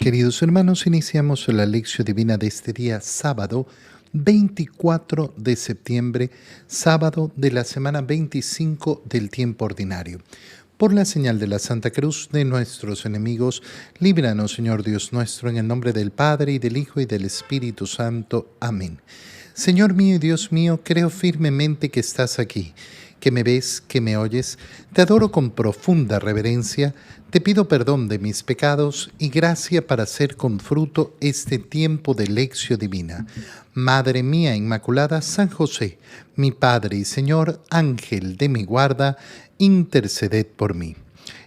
Queridos hermanos, iniciamos la lección divina de este día sábado 24 de septiembre, sábado de la semana 25 del tiempo ordinario. Por la señal de la Santa Cruz de nuestros enemigos, líbranos, Señor Dios nuestro, en el nombre del Padre, y del Hijo, y del Espíritu Santo. Amén. Señor mío y Dios mío, creo firmemente que estás aquí, que me ves, que me oyes. Te adoro con profunda reverencia, te pido perdón de mis pecados y gracia para hacer con fruto este tiempo de lección divina. Madre mía Inmaculada, San José, mi Padre y Señor, Ángel de mi guarda, interceded por mí.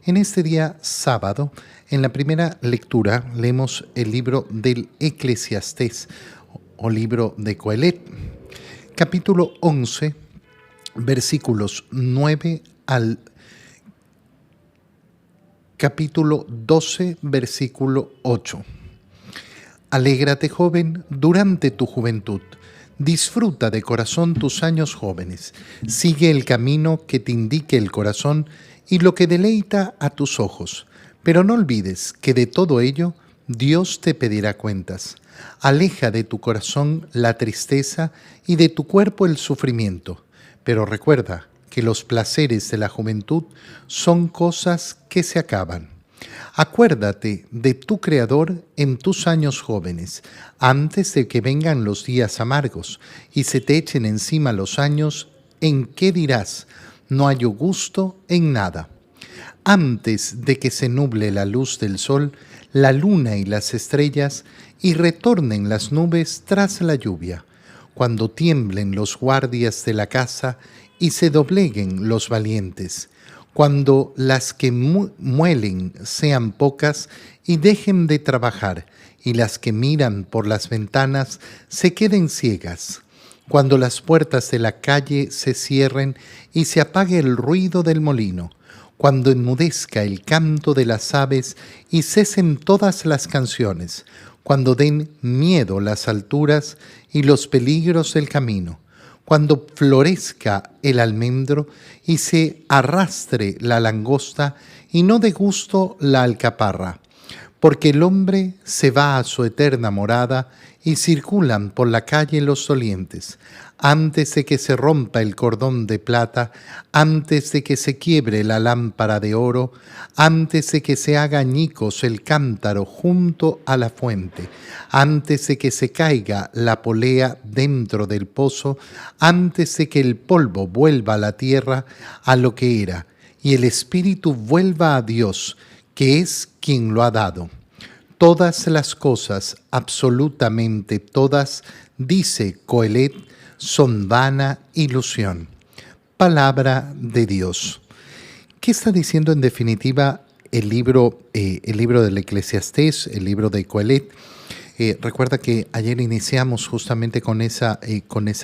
En este día sábado, en la primera lectura, leemos el libro del Eclesiastés, o libro de Coelet, capítulo 11, versículos 9 al capítulo 12, versículo 8. Alégrate, joven, durante tu juventud. Disfruta de corazón tus años jóvenes. Sigue el camino que te indique el corazón y lo que deleita a tus ojos. Pero no olvides que de todo ello Dios te pedirá cuentas. Aleja de tu corazón la tristeza y de tu cuerpo el sufrimiento. Pero recuerda que los placeres de la juventud son cosas que se acaban. Acuérdate de tu Creador en tus años jóvenes, antes de que vengan los días amargos y se te echen encima los años en que dirás, no hallo gusto en nada. Antes de que se nuble la luz del sol, la luna y las estrellas, y retornen las nubes tras la lluvia, cuando tiemblen los guardias de la casa y se dobleguen los valientes, cuando las que muelen sean pocas y dejen de trabajar, y las que miran por las ventanas se queden ciegas, cuando las puertas de la calle se cierren y se apague el ruido del molino, cuando enmudezca el canto de las aves y cesen todas las canciones, cuando den miedo las alturas y los peligros del camino, cuando florezca el almendro y se arrastre la langosta y no dé gusto la alcaparra, porque el hombre se va a su eterna morada y circulan por la calle los dolientes, antes de que se rompa el cordón de plata, antes de que se quiebre la lámpara de oro, antes de que se haga añicos el cántaro junto a la fuente, antes de que se caiga la polea dentro del pozo, antes de que el polvo vuelva a la tierra a lo que era, y el espíritu vuelva a Dios, que es quien lo ha dado. Todas las cosas, absolutamente todas, dice Coelet, son vana ilusión. Palabra de Dios. ¿Qué está diciendo en definitiva el libro del Eclesiastés, el libro de Coelet? Recuerda que ayer iniciamos justamente con esa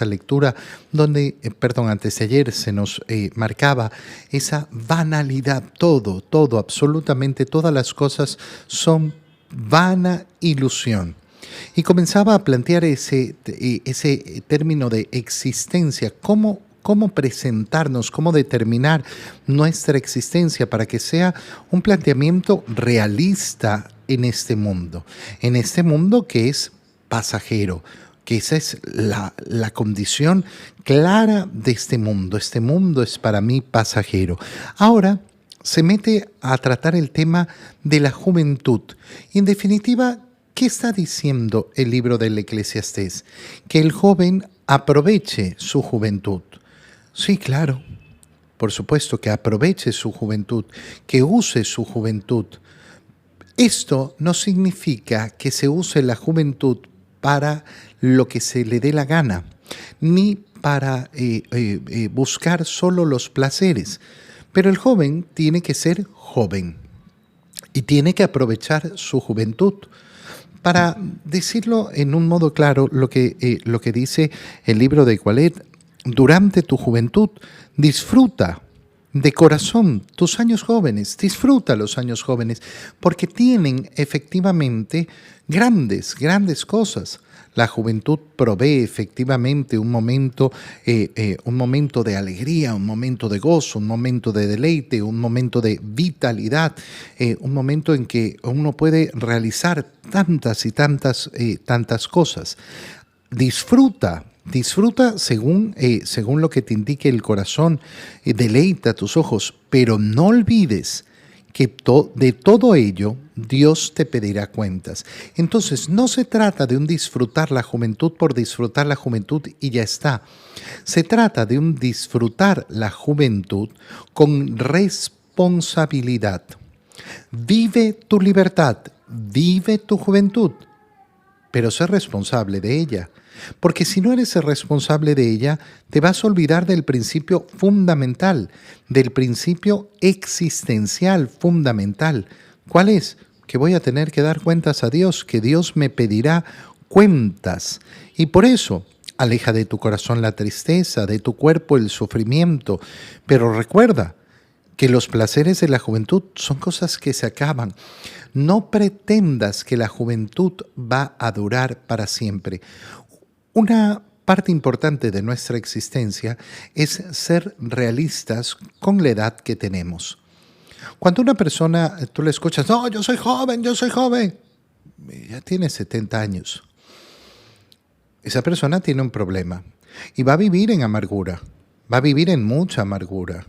lectura donde, antes de ayer se nos marcaba esa banalidad, todo, absolutamente todas las cosas son vana ilusión. Y comenzaba a plantear ese término de existencia, cómo presentarnos, cómo determinar nuestra existencia para que sea un planteamiento realista en este mundo que es pasajero, que esa es la condición clara de este mundo. Este mundo es para mí pasajero. Ahora se mete a tratar el tema de la juventud. Y en definitiva, ¿qué está diciendo el libro del Eclesiastés? Que el joven aproveche su juventud. Sí, claro, por supuesto que aproveche su juventud, que use su juventud. Esto no significa que se use la juventud para lo que se le dé la gana, ni para buscar solo los placeres. Pero el joven tiene que ser joven y tiene que aprovechar su juventud. Para decirlo en un modo claro, lo que dice el libro de Coelet, durante tu juventud disfruta de corazón tus años jóvenes, disfruta los años jóvenes, porque tienen efectivamente grandes cosas. La juventud provee efectivamente un momento de alegría, un momento de gozo, un momento de deleite, un momento de vitalidad, un momento en que uno puede realizar tantas y tantas cosas. Disfruta según lo que te indique el corazón, deleita tus ojos, pero no olvides que de todo ello Dios te pedirá cuentas. Entonces, no se trata de un disfrutar la juventud por disfrutar la juventud y ya está. Se trata de un disfrutar la juventud con responsabilidad. Vive tu libertad, vive tu juventud, pero sé responsable de ella. Porque si no eres el responsable de ella, te vas a olvidar del principio fundamental, del principio existencial fundamental. ¿Cuál es? Que voy a tener que dar cuentas a Dios, que Dios me pedirá cuentas. Y por eso, aleja de tu corazón la tristeza, de tu cuerpo el sufrimiento. Pero recuerda que los placeres de la juventud son cosas que se acaban. No pretendas que la juventud va a durar para siempre. Una parte importante de nuestra existencia es ser realistas con la edad que tenemos. Cuando una persona, tú le escuchas, no, yo soy joven, ya tiene 70 años. Esa persona tiene un problema y va a vivir en amargura, va a vivir en mucha amargura,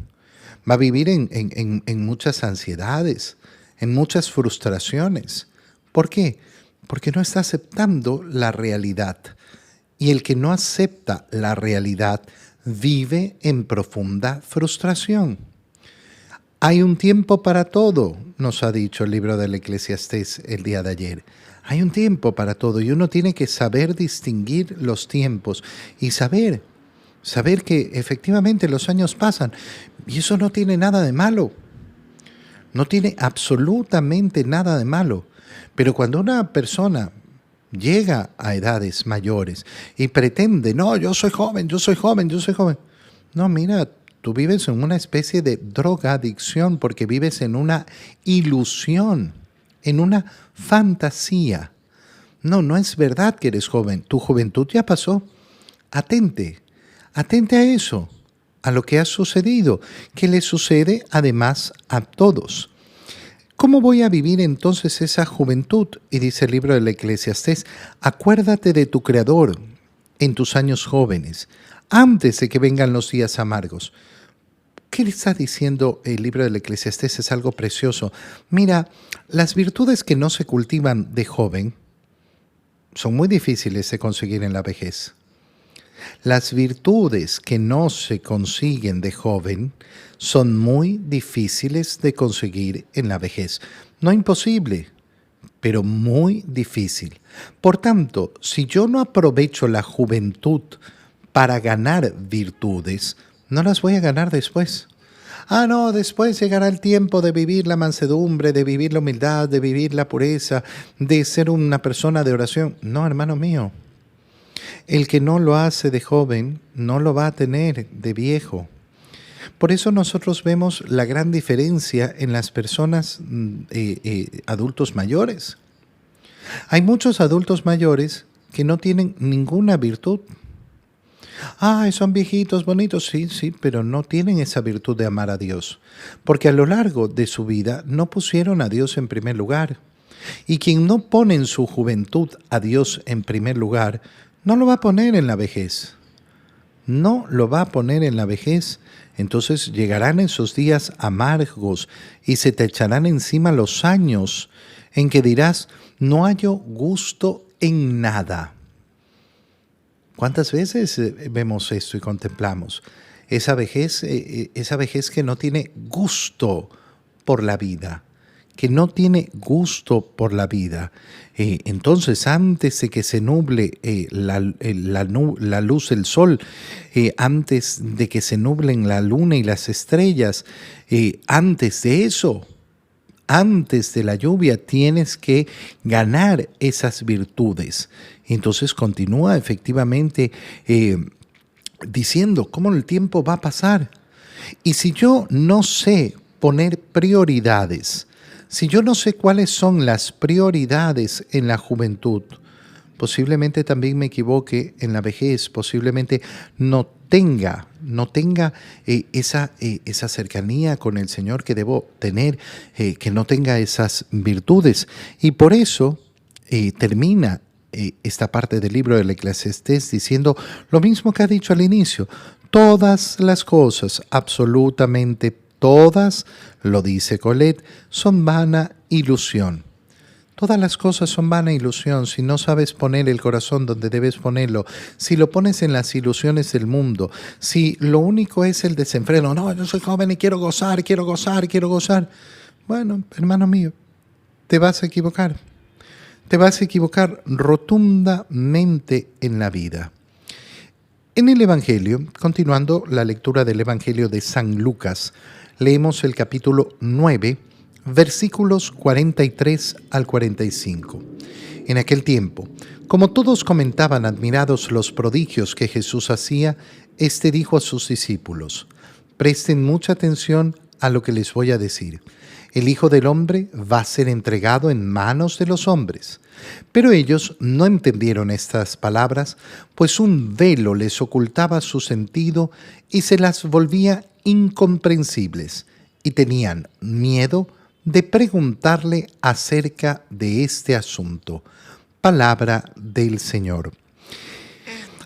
va a vivir en muchas ansiedades, en muchas frustraciones. ¿Por qué? Porque no está aceptando la realidad. Y el que no acepta la realidad vive en profunda frustración. Hay un tiempo para todo, nos ha dicho el libro del Eclesiastés el día de ayer. Hay un tiempo para todo y uno tiene que saber distinguir los tiempos y saber que efectivamente los años pasan. Y eso no tiene nada de malo. No tiene absolutamente nada de malo. Pero cuando una persona llega a edades mayores y pretende, no, yo soy joven. No, mira, tú vives en una especie de drogadicción porque vives en una ilusión, en una fantasía. No es verdad que eres joven. Tu juventud ya pasó. Atente a eso, a lo que ha sucedido, que le sucede además a todos. ¿Cómo voy a vivir entonces esa juventud? Y dice el libro del Eclesiastés, acuérdate de tu Creador en tus años jóvenes, antes de que vengan los días amargos. ¿Qué le está diciendo el libro del Eclesiastés? Es algo precioso. Mira, las virtudes que no se cultivan de joven son muy difíciles de conseguir en la vejez. Las virtudes que no se consiguen de joven son muy difíciles de conseguir en la vejez. No imposible, pero muy difícil. Por tanto, si yo no aprovecho la juventud para ganar virtudes, no las voy a ganar después. No, después llegará el tiempo de vivir la mansedumbre, de vivir la humildad, de vivir la pureza, de ser una persona de oración. No, hermano mío. El que no lo hace de joven, no lo va a tener de viejo. Por eso nosotros vemos la gran diferencia en las personas adultos mayores. Hay muchos adultos mayores que no tienen ninguna virtud. Son viejitos, bonitos, sí, pero no tienen esa virtud de amar a Dios. Porque a lo largo de su vida no pusieron a Dios en primer lugar. Y quien no pone en su juventud a Dios en primer lugar, no lo va a poner en la vejez. No lo va a poner en la vejez. Entonces llegarán esos días amargos y se te echarán encima los años en que dirás, no hallo gusto en nada. ¿Cuántas veces vemos esto y contemplamos? Esa vejez que no tiene gusto por la vida. Que no tiene gusto por la vida. Entonces, antes de que se nuble la luz del sol, antes de que se nublen la luna y las estrellas, antes de eso, antes de la lluvia, tienes que ganar esas virtudes. Entonces continúa efectivamente diciendo cómo el tiempo va a pasar. Y si yo no sé poner prioridades, si yo no sé cuáles son las prioridades en la juventud, posiblemente también me equivoque en la vejez, posiblemente no tenga esa cercanía con el Señor que debo tener, que no tenga esas virtudes. Y por eso termina esta parte del libro del Eclesiastés diciendo lo mismo que ha dicho al inicio. Todas las cosas, absolutamente todas, lo dice Colette, son vana ilusión. Todas las cosas son vana ilusión si no sabes poner el corazón donde debes ponerlo, si lo pones en las ilusiones del mundo, si lo único es el desenfreno. No, yo soy joven y quiero gozar, quiero gozar, quiero gozar. Bueno, hermano mío, te vas a equivocar. Te vas a equivocar rotundamente en la vida. En el Evangelio, continuando la lectura del Evangelio de San Lucas, leemos el capítulo 9, versículos 43 al 45. En aquel tiempo, como todos comentaban admirados los prodigios que Jesús hacía, éste dijo a sus discípulos: presten mucha atención a lo que les voy a decir. El Hijo del Hombre va a ser entregado en manos de los hombres. Pero ellos no entendieron estas palabras, pues un velo les ocultaba su sentido y se las volvía incomprensibles, y tenían miedo de preguntarle acerca de este asunto. Palabra del Señor.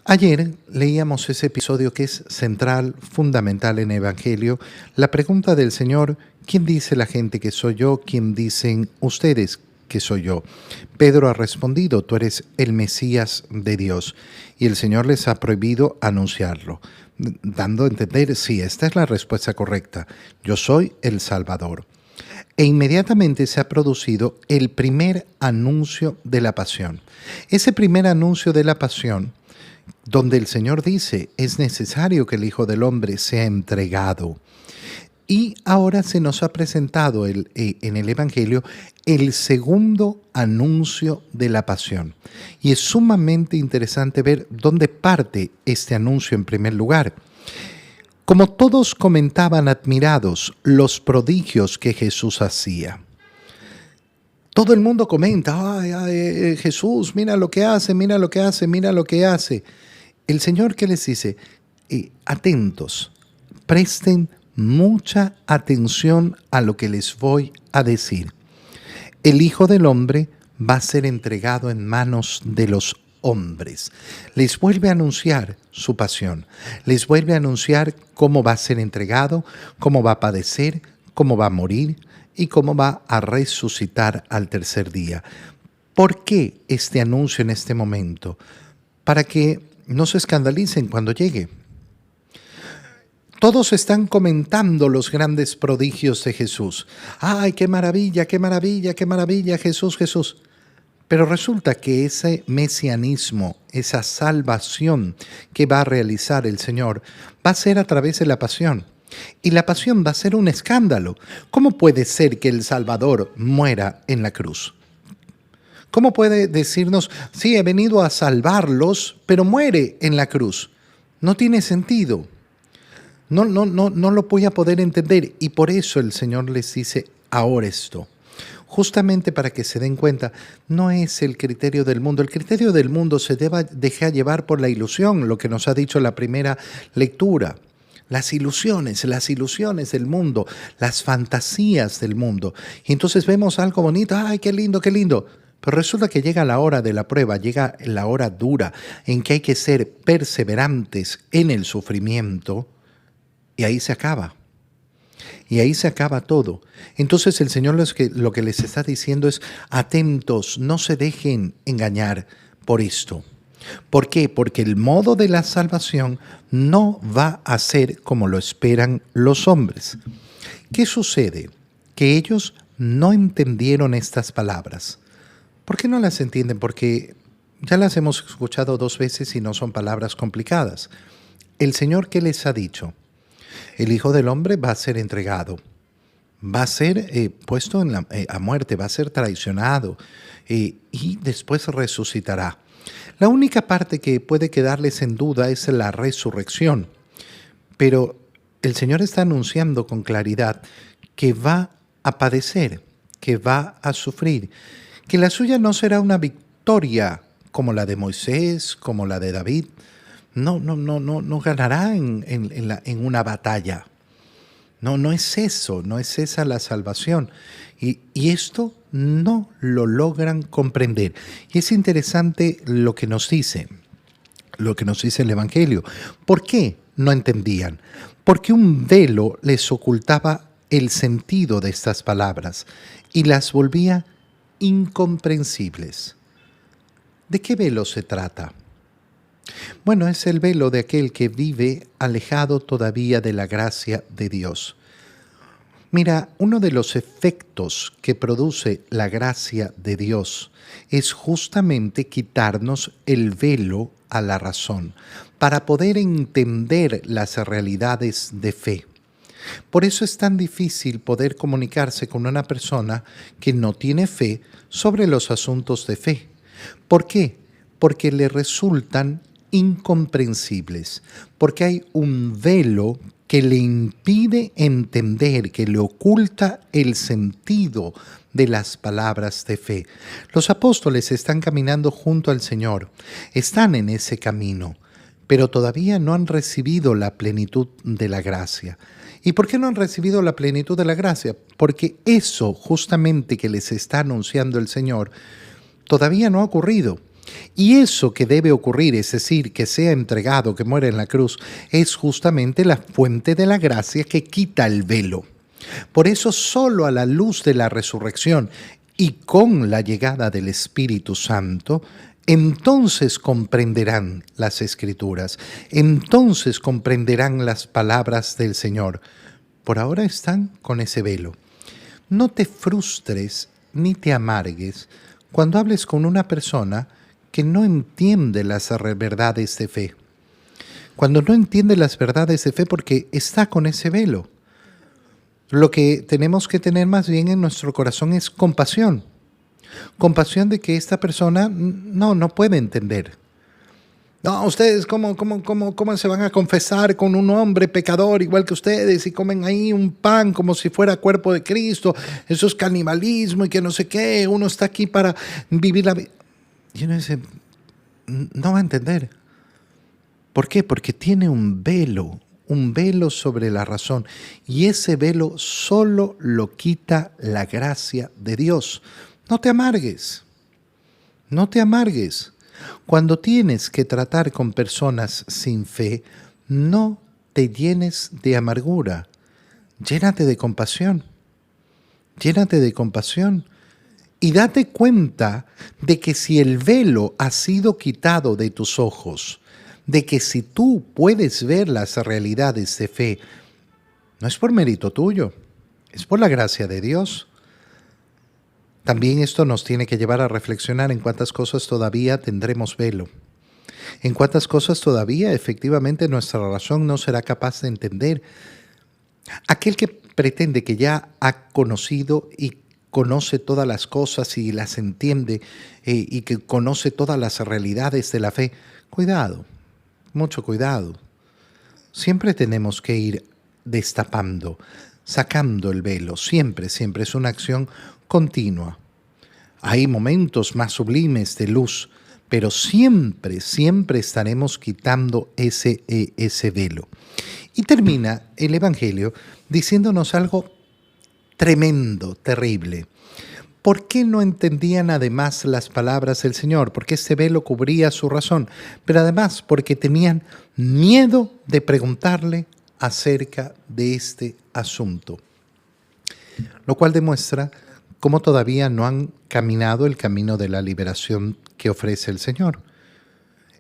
Ayer leíamos ese episodio que es central, fundamental en el Evangelio, la pregunta del Señor: ¿quién dice la gente que soy yo? ¿Quién dicen ustedes que soy yo? Pedro ha respondido: tú eres el Mesías de Dios. Y el Señor les ha prohibido anunciarlo, dando a entender, sí, esta es la respuesta correcta: yo soy el Salvador. E inmediatamente se ha producido el primer anuncio de la pasión. Ese primer anuncio de la pasión, donde el Señor dice: es necesario que el Hijo del Hombre sea entregado. Y ahora se nos ha presentado en el Evangelio el segundo anuncio de la pasión. Y es sumamente interesante ver dónde parte este anuncio en primer lugar. Como todos comentaban admirados los prodigios que Jesús hacía. Todo el mundo comenta: ay, Jesús, mira lo que hace, mira lo que hace, mira lo que hace. El Señor, ¿qué les dice? Atentos, presten mucha atención a lo que les voy a decir. El Hijo del Hombre va a ser entregado en manos de los hombres. Les vuelve a anunciar su pasión. Les vuelve a anunciar cómo va a ser entregado, cómo va a padecer, cómo va a morir y cómo va a resucitar al tercer día. ¿Por qué este anuncio en este momento? Para que no se escandalicen cuando llegue. Todos están comentando los grandes prodigios de Jesús. ¡Ay, qué maravilla, qué maravilla, qué maravilla, Jesús, Jesús! Pero resulta que ese mesianismo, esa salvación que va a realizar el Señor, va a ser a través de la pasión. Y la pasión va a ser un escándalo. ¿Cómo puede ser que el Salvador muera en la cruz? ¿Cómo puede decirnos: sí, he venido a salvarlos, pero muere en la cruz? No tiene sentido. No lo voy a poder entender. Y por eso el Señor les dice ahora esto. Justamente para que se den cuenta, no es el criterio del mundo. El criterio del mundo se deja llevar por la ilusión, lo que nos ha dicho la primera lectura. Las ilusiones del mundo, las fantasías del mundo. Y entonces vemos algo bonito: ¡ay, qué lindo, qué lindo! Pero resulta que llega la hora de la prueba, llega la hora dura, en que hay que ser perseverantes en el sufrimiento, y ahí se acaba. Y ahí se acaba todo. Entonces el Señor lo que les está diciendo es: atentos, no se dejen engañar por esto. ¿Por qué? Porque el modo de la salvación no va a ser como lo esperan los hombres. ¿Qué sucede? Que ellos no entendieron estas palabras. ¿Por qué no las entienden? Porque ya las hemos escuchado 2 veces y no son palabras complicadas. El Señor, ¿qué les ha dicho? El Hijo del Hombre va a ser entregado, va a ser puesto a muerte, va a ser traicionado y después resucitará. La única parte que puede quedarles en duda es la resurrección, pero el Señor está anunciando con claridad que va a padecer, que va a sufrir, que la suya no será una victoria como la de Moisés, como la de David. No ganará en una batalla. No es eso, no es esa la salvación. Y esto no lo logran comprender. Y es interesante lo que nos dice el Evangelio. ¿Por qué no entendían? Porque un velo les ocultaba el sentido de estas palabras y las volvía incomprensibles. ¿De qué velo se trata? Bueno, es el velo de aquel que vive alejado todavía de la gracia de Dios. Mira, uno de los efectos que produce la gracia de Dios es justamente quitarnos el velo a la razón para poder entender las realidades de fe. Por eso es tan difícil poder comunicarse con una persona que no tiene fe sobre los asuntos de fe. ¿Por qué? Porque le resultan incomprensibles, porque hay un velo que le impide entender, que le oculta el sentido de las palabras de fe. Los apóstoles están caminando junto al Señor, están en ese camino, pero todavía no han recibido la plenitud de la gracia. ¿Y por qué no han recibido la plenitud de la gracia? Porque eso justamente que les está anunciando el Señor todavía no ha ocurrido. Y eso que debe ocurrir, es decir, que sea entregado, que muera en la cruz, es justamente la fuente de la gracia que quita el velo. Por eso solo a la luz de la resurrección y con la llegada del Espíritu Santo, entonces comprenderán las Escrituras, entonces comprenderán las palabras del Señor. Por ahora están con ese velo. No te frustres ni te amargues cuando hables con una persona que no entiende las verdades de fe. Cuando no entiende las verdades de fe porque está con ese velo. Lo que tenemos que tener más bien en nuestro corazón es compasión. Compasión de que esta persona no puede entender. No, ustedes, ¿cómo se van a confesar con un hombre pecador igual que ustedes y comen ahí un pan como si fuera cuerpo de Cristo? Eso es canibalismo y que no sé qué. Uno está aquí para vivir la vida. Y uno dice, no va a entender. ¿Por qué? Porque tiene un velo sobre la razón. Y ese velo solo lo quita la gracia de Dios. No te amargues. No te amargues. Cuando tienes que tratar con personas sin fe, no te llenes de amargura. Llénate de compasión. Llénate de compasión. Y date cuenta de que si el velo ha sido quitado de tus ojos, de que si tú puedes ver las realidades de fe, no es por mérito tuyo, es por la gracia de Dios. También esto nos tiene que llevar a reflexionar en cuántas cosas todavía tendremos velo, en cuántas cosas todavía efectivamente nuestra razón no será capaz de entender. Aquel que pretende que ya ha conocido y conoce todas las cosas y las entiende y que conoce todas las realidades de la fe, cuidado, mucho cuidado. Siempre tenemos que ir destapando, sacando el velo, siempre es una acción continua. Hay momentos más sublimes de luz, pero siempre estaremos quitando ese velo. Y termina el Evangelio diciéndonos algo tremendo, terrible. ¿Por qué no entendían además las palabras del Señor? Porque este velo cubría su razón, pero además porque tenían miedo de preguntarle acerca de este asunto. Lo cual demuestra cómo todavía no han caminado el camino de la liberación que ofrece el Señor.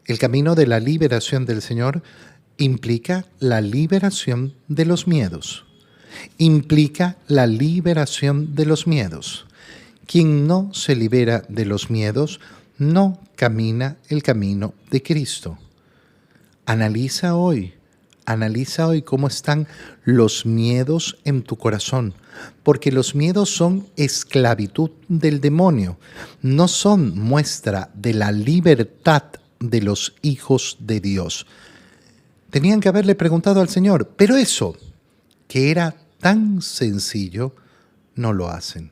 El camino de la liberación del Señor implica la liberación de los miedos. Implica la liberación de los miedos. Quien no se libera de los miedos no camina el camino de Cristo. Analiza hoy cómo están los miedos en tu corazón, porque los miedos son esclavitud del demonio, no son muestra de la libertad de los hijos de Dios. Tenían que haberle preguntado al Señor, pero eso, que era tan sencillo, no lo hacen.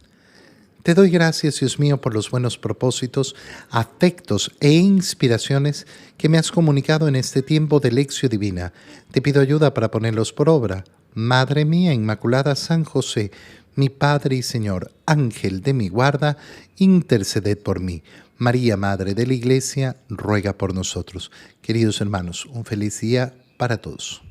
Te doy gracias, Dios mío, por los buenos propósitos, afectos e inspiraciones que me has comunicado en este tiempo de lección divina. Te pido ayuda para ponerlos por obra. Madre mía Inmaculada, San José, mi Padre y Señor, Ángel de mi guarda, interceded por mí. María, Madre de la Iglesia, ruega por nosotros. Queridos hermanos, un feliz día para todos.